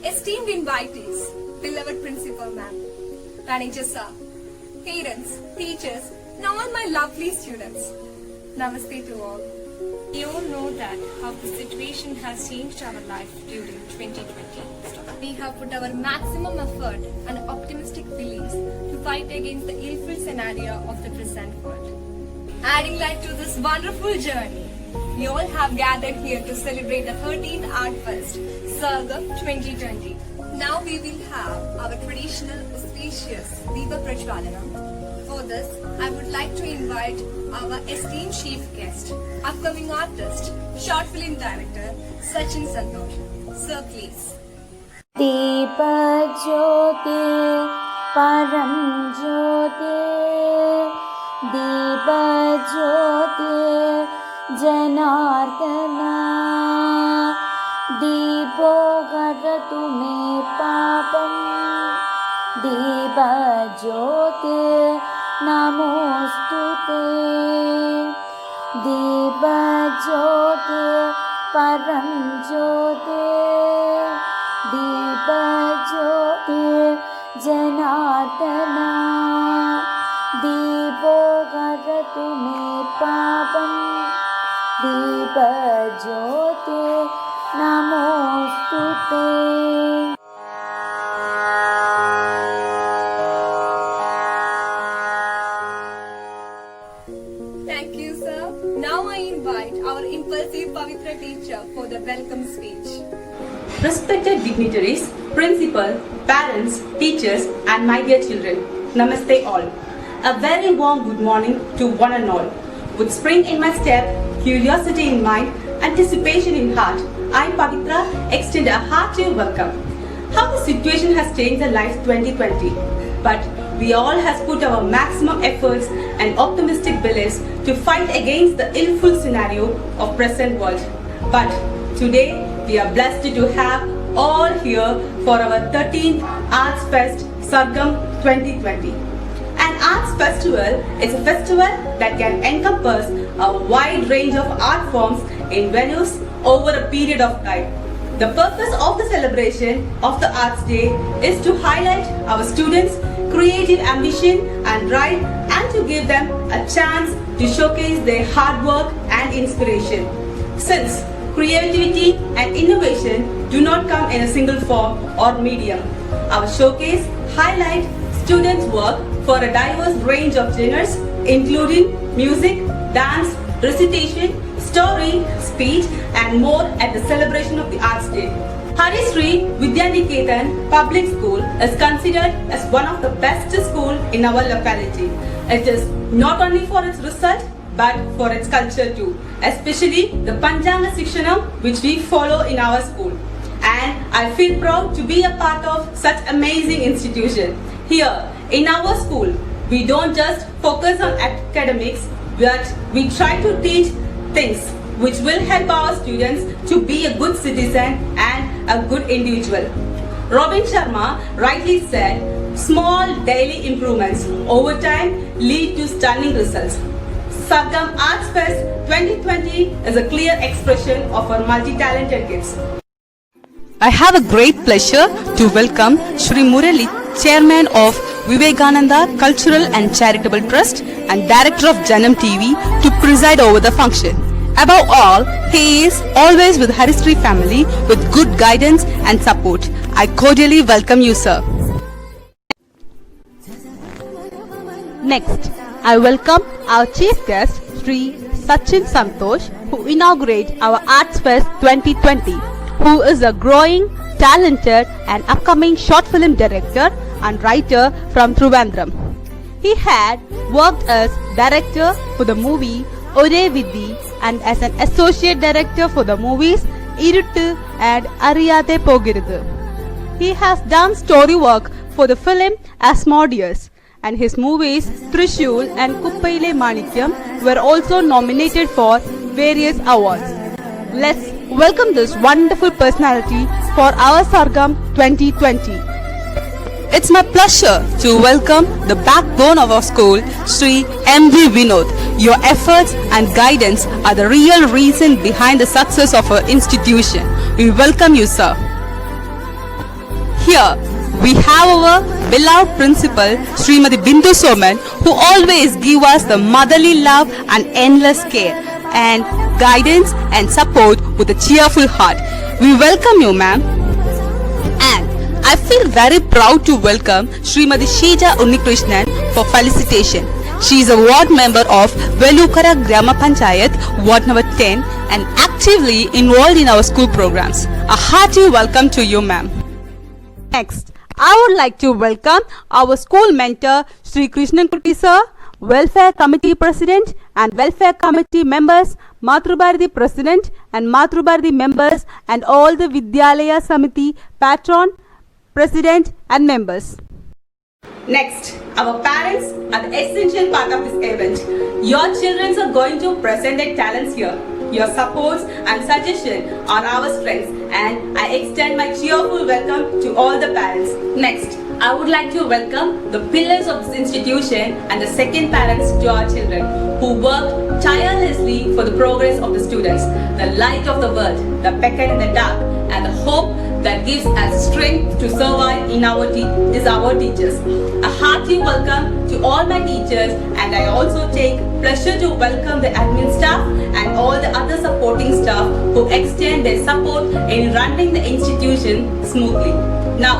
Esteemed invitees, beloved principal ma'am, manager sir, parents, teachers, and all my lovely students. Namaste to all. We all know that how the situation has changed our life during 2020. We have put our maximum effort and optimistic beliefs to fight against the illful scenario of the present world. Adding light to this wonderful journey, we all have gathered here to celebrate the 13th Art Fest, Sargam 2020. Now we will have our traditional auspicious Deepa Prajwalanam. For this, I would like to invite our esteemed chief guest, upcoming artist, short film director, Sachin Santosh. Sir, please. दीपज्योते परं ज्योते दीपज्योते जनार्दना दीपो हरतु मे पापं दीपज्योते नमोऽस्तुते दीपज्योते परं ज्योते दीपज्योते जनार्दना दीपो हरतु मे पापं दीपज्योते नमोऽस्तुते। Thank you, sir. Now I invite our impulsive Pavitra teacher for the welcome speech. Respected dignitaries, principal, parents, teachers and my dear children, Namaste all. A very warm good morning to one and all. With spring in my step, curiosity in mind, anticipation in heart, I, Pavitra, extend a hearty welcome. How the situation has changed the life 2020, but we all has put our maximum efforts and optimistic beliefs to fight against the illful scenario of present world. But today, we are blessed to have all here for our 13th Arts Fest Sargam 2020. An arts festival is a festival that can encompass a wide range of art forms in venues over a period of time. The purpose of the celebration of the Arts Day is to highlight our students' creative ambition and drive and to give them a chance to showcase their hard work and inspiration. Since creativity and innovation do not come in a single form or medium, our showcase highlight students' work for a diverse range of genres including music, dance, recitation, story, speech and more at the celebration of the Arts Day. Harisri Vidyaniketan Public School is considered as one of the best schools in our locality. It is not only for its result but for its culture too, especially the Panchanga Shikshanam which we follow in our school. And I feel proud to be a part of such amazing institution. Here in our school, we don't just focus on academics, but we try to teach things which will help our students to be a good citizen and a good individual. Robin Sharma rightly said, small daily improvements over time lead to stunning results. Sargam Arts Fest 2020 is a clear expression of our multi-talented kids. I have a great pleasure to welcome Shri Murali, Chairman of Vivekananda Cultural and Charitable Trust and Director of Janam TV to preside over the function. Above all, he is always with Harisri family with good guidance and support. I cordially welcome you, sir. Next, I welcome our chief guest, Sri Sachin Santosh, who inaugurates our Arts Fest 2020, who is a growing, talented and upcoming short film director and writer from Trivandrum. He had worked as director for the movie Ore Vidhi and as an associate director for the movies Iruttu and Ariyade Pogirudhu. He has done story work for the film Asmodeus and his movies Trishul and Kuppaile Manikyam were also nominated for various awards. Let's welcome this wonderful personality for our Sargam 2020. It's my pleasure to welcome the backbone of our school, Sri M.V. Vinod. Your efforts and guidance are the real reason behind the success of our institution. We welcome you, sir. Here we have our beloved principal, Srimati Bindu Soman, who always give us the motherly love and endless care and guidance and support with a cheerful heart. We welcome you, ma'am. And I feel very proud to welcome Srimati Sheja Unnikrishnan for felicitation. She is a ward member of Velukara Grama Panchayat, ward number 10, and actively involved in our school programs. A hearty welcome to you, ma'am. Next, I would like to welcome our school mentor, Sri Krishnan Kuti sir, Welfare Committee President and Welfare Committee members, Mathrubharati President and Mathrubharati members, and all the Vidyalaya Samiti patron, President and members. Next, our parents are the essential part of this event. Your children are going to present their talents here. Your supports and suggestions are our strengths, and I extend my cheerful welcome to all the parents. Next, I would like to welcome the pillars of this institution and the second parents to our children who work tirelessly for the progress of the students, the light of the world, the beacon in the dark, and the hope that gives us strength to survive in is our teachers. A hearty welcome to all my teachers, and I also take pleasure to welcome the admin staff and all the other supporting staff who extend their support in running the institution smoothly. Now,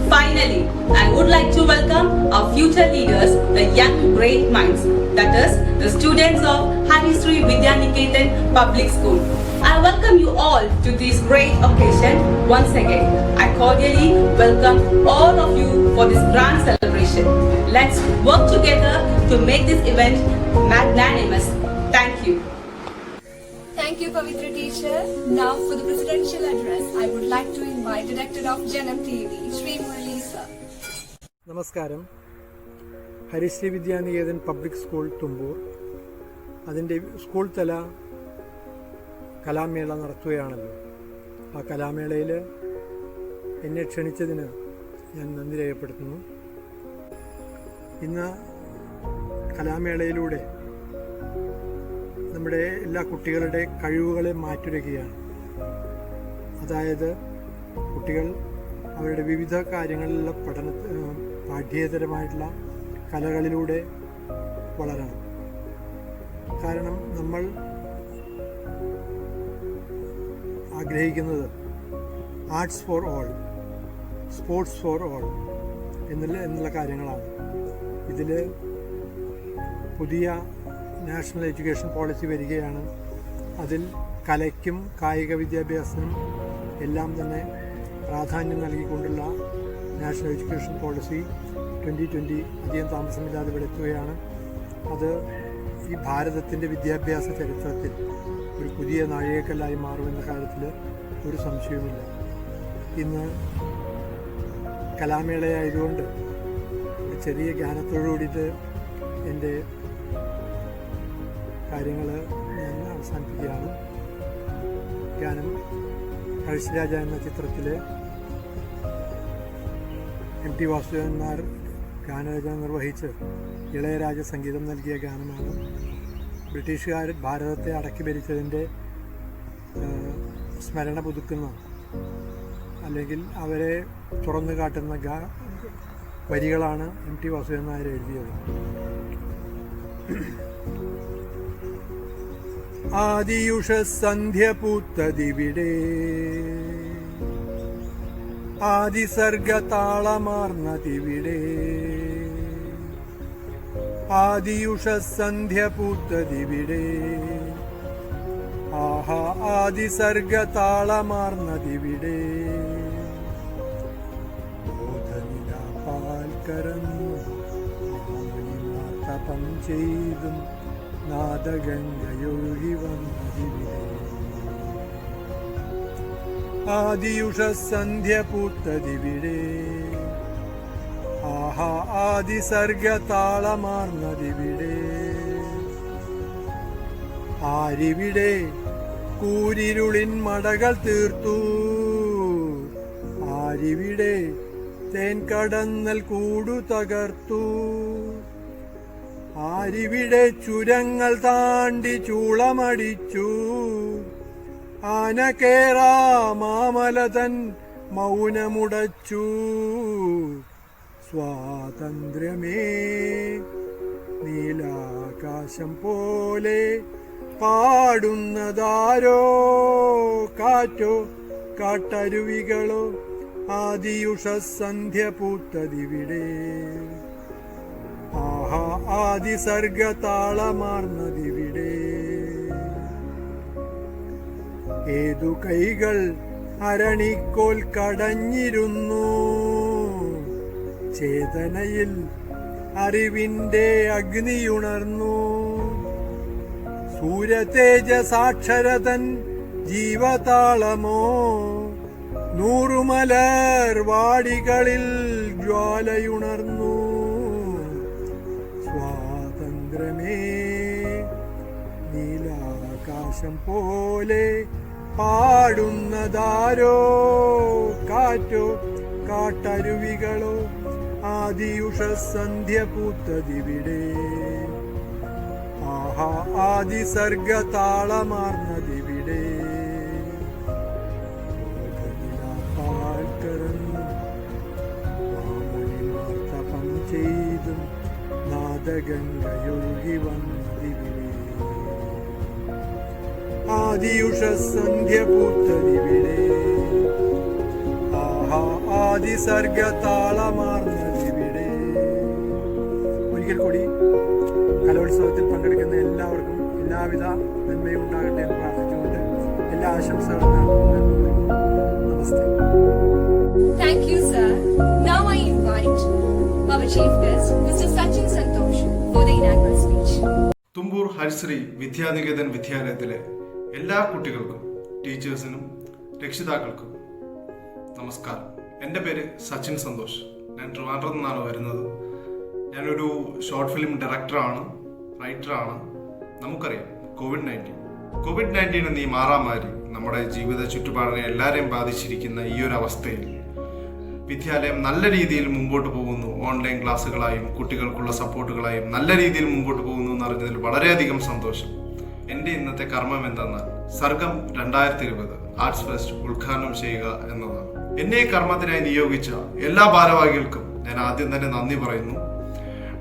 finally, I would like to welcome our future leaders, the young great minds, that is, the students of Harisri Vidyaniketan Public School. I welcome you all to this great occasion once again. I cordially welcome all of you for this grand celebration. Let's work together to make this event magnanimous. Thank you. Thank you, Pavitra teacher. Now for the presidential address, I would like to invite Director of Janam TV, Sri Murali sir. നമസ്കാരം. ഹരിശ്രീ Vidya Niketan public school Thumboor അതിൻ്റെ school തല കലാമേള നടത്തുകയാണല്ലോ. ആ കലാമേളയിൽ എന്നെ ക്ഷണിച്ചതിന് ഞാൻ നന്ദി രേഖപ്പെടുത്തുന്നു. ഇന്ന് കലാമേളയിലൂടെ നമ്മുടെ എല്ലാ കുട്ടികളുടെ കഴിവുകളെ മാറ്റുരയ്ക്കുകയാണ്. അതായത് കുട്ടികൾ അവരുടെ വിവിധ കാര്യങ്ങളിലുള്ള പാഠ്യേതരമായിട്ടുള്ള കലകളിലൂടെ വളരണം. കാരണം നമ്മൾ ആഗ്രഹിക്കുന്നത് arts for all, sports for all എന്നുള്ള കാര്യങ്ങളാണ്. ഇതിൽ പുതിയ നാഷണൽ എഡ്യൂക്കേഷൻ പോളിസി വരികയാണ്. അതിൽ കലയ്ക്കും കായിക വിദ്യാഭ്യാസത്തിനും എല്ലാം തന്നെ പ്രാധാന്യം നൽകിക്കൊണ്ടുള്ള നാഷണൽ എഡ്യൂക്കേഷൻ പോളിസി 2020 അധികം താമസമില്ലാതെ ഇവിടെ എത്തുകയാണ്. അത് ഈ ഭാരതത്തിൻ്റെ വിദ്യാഭ്യാസ ചരിത്രത്തിൽ ഒരു പുതിയ നാഴികക്കല്ലായി മാറുമെന്ന കാര്യത്തിൽ ഒരു സംശയവുമില്ല. ഇന്ന് കലാമേളയായതുകൊണ്ട് ഒരു ചെറിയ ഗാനത്തോടു കൂടിയിട്ട് എൻ്റെ കാര്യങ്ങൾ ഞാൻ അവസാനിപ്പിക്കുകയാണ്. ഗാനം പഴശ്ശിരാജ എന്ന ചിത്രത്തിൽ എം ടി വാസുദേവൻ നായർ ഗാനരചന നിർവഹിച്ച് ഇളയരാജ സംഗീതം നൽകിയ ഗാനമാണ്. ബ്രിട്ടീഷുകാർ ഭാരതത്തെ അടക്കി ഭരിച്ചതിൻ്റെ സ്മരണ പുതുക്കുന്ന അല്ലെങ്കിൽ അവരെ തുറന്നു കാട്ടുന്ന വരികളാണ് എം ടി വാസുദേവൻ നായർ എഴുതിയത്. ആദിയുഷ സന്ധ്യ പൂത്തതിവിടെ, ആദിസർഗ താളമാർന്നതിവിടെ, ആദിയുഷ സന്ധ്യ പൂത്തതിവിടെ, ആഹാ ആദിസർഗ താളമാർന്നതിവിടെ, പാൽ കറന്നു തപം ചെയ്തും നാദഗംഗയൊഴുകി വന്നതിവിടെ, ആദിയുഷ സന്ധ്യ പൂത്തതിവിടെ, ആഹാ ആഹാ ആദിസർഗതാളമാർന്നതിവിടെ. ആരിവിടെ കൂരിരുളിൻ മടകൾ തീർത്തു, ആരിവിടെ തേൻ കടന്നൽ കൂടു തകർത്തു, ആരിവിടെ ചുരങ്ങൾ താണ്ടി ചൂളമടിച്ചു, ആന കേറാ മാമലതൻ മൗനമുടച്ചു. സ്വാതന്ത്ര്യമേ നീലാകാശം പോലെ പാടുന്നതാരോ, കാറ്റോ കാട്ടരുവികളോ ആദിയുഷസന്ധ്യ പൂത്തതിവിടെ. ആഹാ ആദിസർഗതാളമാർന്നതിവിടെ. ഏതു കൈകൾ അരണിക്കോൽ കടഞ്ഞിരുന്നു, ചേതനയിൽ അറിവിന്റെ അഗ്നിയുണർന്നു. സൂര്യതേജസാക്ഷരതൻ ജീവതാളമോ, നൂറുമലർ വാടികളിൽ ജ്വാലയുണർന്നു. സ്വാതന്ത്ര്യമേ നീലാകാശം പോലെ പാടുന്നതാരോ, കാറ്റോ കാട്ടരുവികളോ ആദിയുഷസന്ധ്യ പൂത്തതിവിടെ. ആഹാ ആദിസർഗതാളമാർന്നതിവിടെ. കറന്നു മാമണിമാർത്തപം ചെയ്തും നാദഗംഗയൊഴുകി വന്നതിവിടെ. ആദിയുഷസന്ധ്യ പൂത്തതിവിടെ. ആഹാ ആദിസർഗതാളമാർന്നതിവിടെ. ഒരിക്കൽ കൂടി കലോത്സവത്തിൽ പങ്കെടുക്കുന്ന എല്ലാവർക്കും എല്ലാവിധ നന്മയും ഉണ്ടാകട്ടെ എന്ന് പ്രാർത്ഥിച്ചുകൊണ്ട് എല്ലാ ആശംസകളും നേർന്നുകൊണ്ട് നമസ്തേ. Thank you, sir. Now I invite our chief guest, Mr. Sachin Santosh, for the inaugural speech. Thumboor ഹരിശ്രീ വിദ്യാനികേതൻ വിദ്യാലയത്തിലെ എല്ലാ കുട്ടികൾക്കും, ടീച്ചേഴ്സിനും രക്ഷിതാക്കൾക്കും നമസ്കാരം. എൻ്റെ പേര് സച്ചിൻ സന്തോഷ്. ഞാൻ ട്രിവാൻഡ്രത്ത് നിന്നാണ് വരുന്നത്. ഞാനൊരു ഷോർട്ട് ഫിലിം ഡയറക്ടറാണ്, റൈറ്ററാണ്. നമുക്കറിയാം കോവിഡ്-19 എന്ന ഈ മാറാമാരി നമ്മുടെ ജീവിത ചുറ്റുപാടിനെ എല്ലാവരെയും ബാധിച്ചിരിക്കുന്ന ഈ ഒരു അവസ്ഥയിൽ വിദ്യാലയം നല്ല രീതിയിൽ മുമ്പോട്ട് പോകുന്നു. ഓൺലൈൻ ക്ലാസ്സുകളായും കുട്ടികൾക്കുള്ള സപ്പോർട്ടുകളായും നല്ല രീതിയിൽ മുമ്പോട്ട് പോകുന്നു എന്നറിഞ്ഞതിൽ വളരെയധികം സന്തോഷം. എൻ്റെ ഇന്നത്തെ കർമ്മം എന്തെന്നാൽ സർഗം 2020 ആർട്സ് ഫെസ്റ്റ് ഉദ്ഘാടനം ചെയ്യുക എന്നതാണ്. എന്നെ ഈ കർമ്മത്തിനായി നിയോഗിച്ച എല്ലാ ഭാരവാഹികൾക്കും ഞാൻ ആദ്യം തന്നെ നന്ദി പറയുന്നു.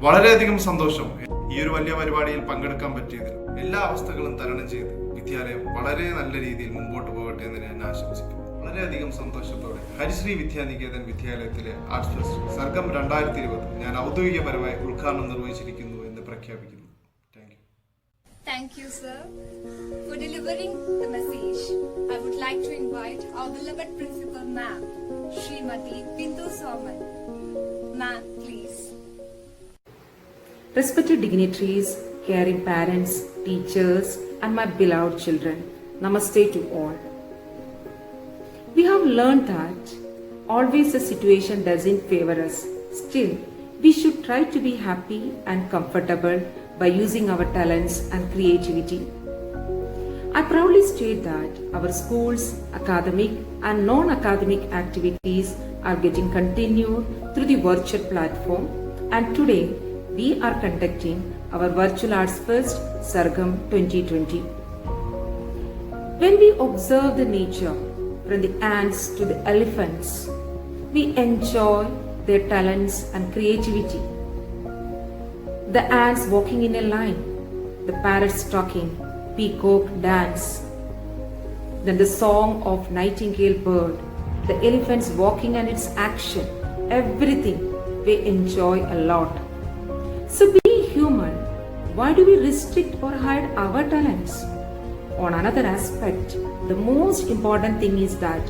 വളരെയധികം സന്തോഷം ഈ ഒരു വലിയ പരിപാടിയിൽ പങ്കെടുക്കാൻ പറ്റിയതിൽ. എല്ലാ അവസ്ഥകളും തരണം ചെയ്ത് വിദ്യാലയം വളരെ നല്ല രീതിയിൽ മുമ്പോട്ട് പോകട്ടെ എന്ന് ഞാൻ ആശംസിക്കുന്നു. വളരെയധികം സന്തോഷത്തോടെ ഹരിശ്രീ വിദ്യാനികേതൻ വിദ്യാലയത്തിലെ ആർട്സ് ഫെസ്റ്റ് സർഗം 2020 ഞാൻ ഔദ്യോഗികപരമായി ഉദ്ഘാടനം നിർവഹിച്ചിരിക്കുന്നു എന്ന് പ്രഖ്യാപിക്കുന്നു. Thank you, sir. For delivering the message, I would like to invite our beloved principal, ma'am, Srimati Bindu Soman. Ma'am, please. Respected dignitaries, caring parents, teachers, and my beloved children, Namaste to all. We have learned that always the situation doesn't favor us. Still, we should try to be happy and comfortable by using our talents and creativity. I proudly state that our schools, academic and non-academic activities are getting continued through the virtual platform, and today we are conducting our Virtual Arts Fest Sargam 2020. When we observe the nature, from the ants to the elephants, we enjoy their talents and creativity. The ants walking in a line, the parrots talking, peacock dance, then the song of nightingale bird, the elephants walking and its action, everything we enjoy a lot. So being human, why do we restrict or hide our talents? On another aspect, the most important thing is that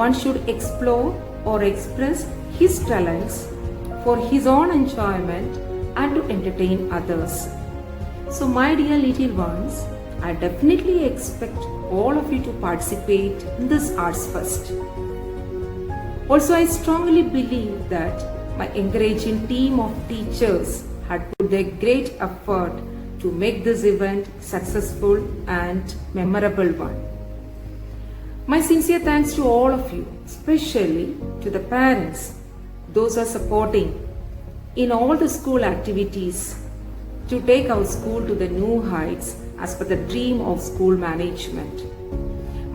one should explore or express his talents for his own enjoyment and to entertain others. So my dear little ones, I definitely expect all of you to participate in this Arts Fest. Also, I strongly believe that my encouraging team of teachers had put their great effort to make this event successful and memorable one. My sincere thanks to all of you, especially to the parents, those who are supporting in all the school activities to take our school to the new heights as per the dream of school management.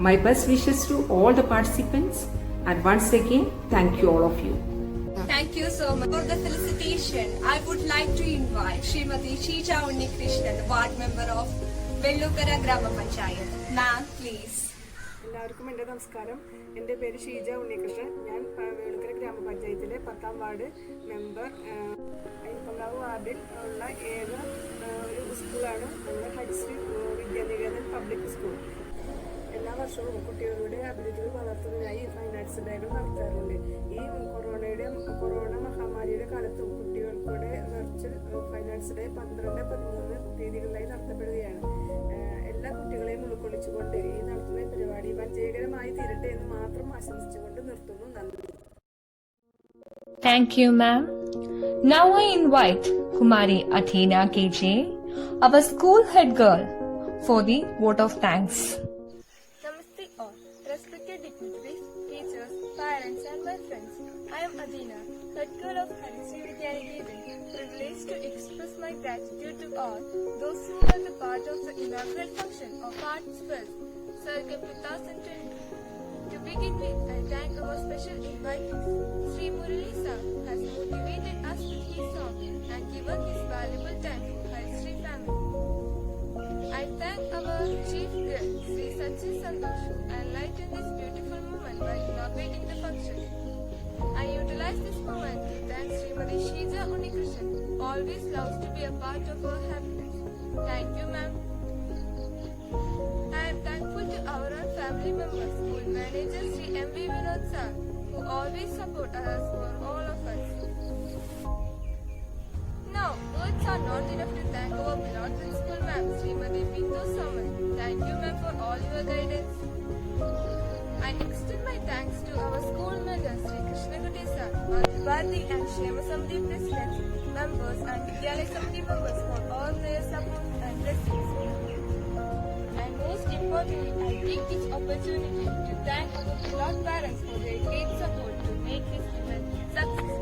My best wishes to all the participants, and once again, thank you all of you. Thank you so much for the felicitation. I would like to invite Srimati Sheeja Unnikrishnan, Ward Member of Vellukara Grama Panchayat. Ma'am, please. എല്ലാവർക്കും എൻ്റെ നമസ്കാരം. എൻ്റെ പേര് ഷീജ ഉണ്ണികൃഷ്ണൻ. ഞാൻ വെള്ളുക്കര ഗ്രാമപഞ്ചായത്തിലെ 10ാം ward member. Ayyappankavu വാർഡിൽ ഉള്ള ഏക ഒരു സ്കൂളാണ് നമ്മുടെ ഹരിശ്രീ വിദ്യാനികേതൻ പബ്ലിക് സ്കൂൾ. എല്ലാ വർഷവും കുട്ടികളുടെ അഭിരുചികൾ വളർത്തുന്നതിനായി ഫൈൻ ആർട്സ് ഡേകൾ നടത്താറുണ്ട്. ഈ കൊറോണ മഹാമാരിയുടെ കാലത്തും കുട്ടികൾക്കൂടെ വെർച്വൽ ഫൈൻ ആർട്സ് ഡേ 12-13 തീയതികളിലായി നടത്തപ്പെടുകയാണ്. എല്ലാ കുട്ടികളെയും ഉൾക്കൊള്ളിച്ചുകൊണ്ട് ഈ നടത്തുന്ന പരിപാടി വിജയകരമായി തീരട്ടെ എന്ന് മാത്രം ആശംസിച്ചുകൊണ്ട് നിർത്തുന്നു. നന്ദി. Thank you, ma'am. Now I invite Kumari Athena KJ, our school head girl, for the vote of thanks. Namaste all. Respected dignitaries, teachers, parents and my friends. I am Athena, head girl of Harishi Vidyaniketan, privileged to express my gratitude to all those who were the part of the inaugural function of Arts Fest, Circuit 2020. To begin with, I thank our special invitees. Sri Murali sir has motivated us with his song and given his valuable time to Harishi family. I thank our chief guest, Sri Sachin Santosh, who enlightened this beautiful moment by inaugurating the function. I utilize this moment to thank Srimati Sheeja Unnikrishnan, who always loves to be a part of our happiness. Thank you, ma'am. I am thankful to our own family members, school manager Sri M.V. Vinod sir, who always support us for all of us. Now, words are not enough to thank our beloved principal ma'am, Srimati Bindu Saman. Thank you, ma'am, for all your guidance. I extend my thanks to our school mentors, Sri Krishnagutti sir, Bharati and Shema Samiti presidents, members and Vidyalaya Samiti members for all their support and blessings. And most importantly, I take this opportunity to thank our beloved parents for their great support to make this event successful.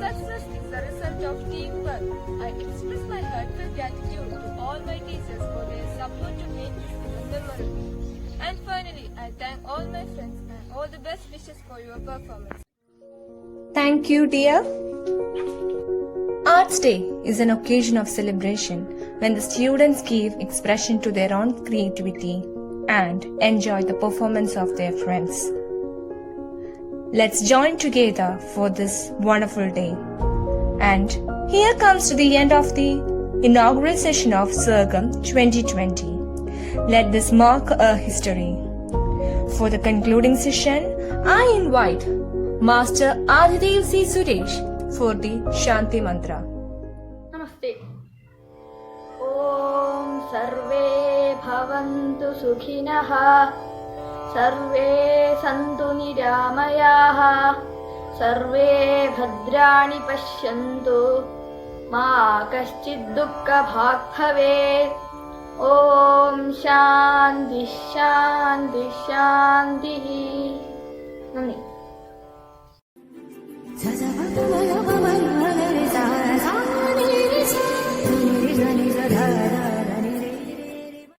Success is the result of teamwork. I express my heartfelt gratitude to all my teachers for their support to make this event memorable. And finally, I thank all my friends and all the best wishes for your performance. Thank you, dear. Arts Day is an occasion of celebration when the students give expression to their own creativity and enjoy the performance of their friends. Let's join together for this wonderful day. And here comes to the end of the inaugural session of Sargam 2020. Let this mark a history. For the concluding session, I invite Master Adidev C. Suresh for the Shanti Mantra. Namaste. Om Sarve Bhavantu Sukhinah, Sarve Santu Niramayah, Sarve Bhadrani Pashyantu, Ma Kaschid Dukkha Bhag Bhavet. Om Shanti Shanti Shanti. Namaste. Sa sa pa ma ya pa ma ya re sa sa ni re sa ni re sa ni